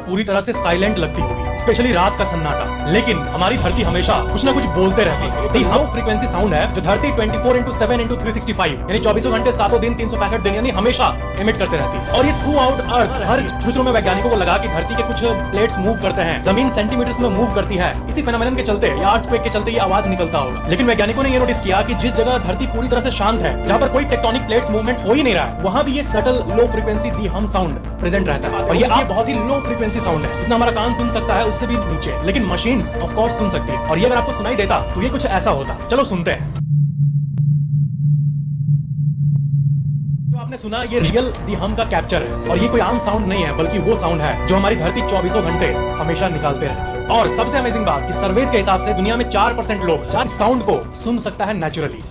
पूरी तरह से साइलेंट लगती होगी, स्पेशली रात का सन्नाटा। लेकिन हमारी धरती हमेशा कुछ ना कुछ बोलते रहती है। दी लो फ्रीक्वेंसी साउंड है जो धरती 24/7/365 यानी 24 घंटे 7 दिन 365 दिन यानी हमेशा एमिट करते रहती है। और ये थ्रू आउट अर्थ हर शुरू में वैज्ञानिकों को लगा कि धरती के कुछ प्लेट्स मूव करते हैं, जमीन सेंटीमीटर्स में मूव करती है। इसी फेनोमेनन के चलते या अर्थक्वेक के चलते ये आवाज निकलता होगा। लेकिन वैज्ञानिकों ने ये नोटिस किया कि जिस जगह धरती पूरी तरह से शांत है, जहां पर कोई टेक्टोनिक प्लेट्स मूवमेंट हो ही नहीं रहा है, वहां भी ये सटल लो फ्रीक्वेंसी दी हम साउंड प्रेजेंट रहता है। और ये बहुत ही लो फ्रीक्वेंसी साउंड है, जितना हमारा कान सुन सकता है उससे भी नीचे, लेकिन मशीन्स ऑफ कोर्स सुन सकती है। और ये अगर आपको सुनाई देता तो ये कुछ ऐसा होता। चलो सुनते हैं। जो आपने सुना ये रियल दी हम का कैप्चर है, और ये कोई आम साउंड नहीं है, बल्कि वो साउंड है जो हमारी धरती 24 घंटे हमेशा निकालते रहती है। और सबसे अमेजिंग बात कि सर्वेस के हिसाब से दुनिया में 4% लोग इस साउंड को सुन सकता है नेचुरली।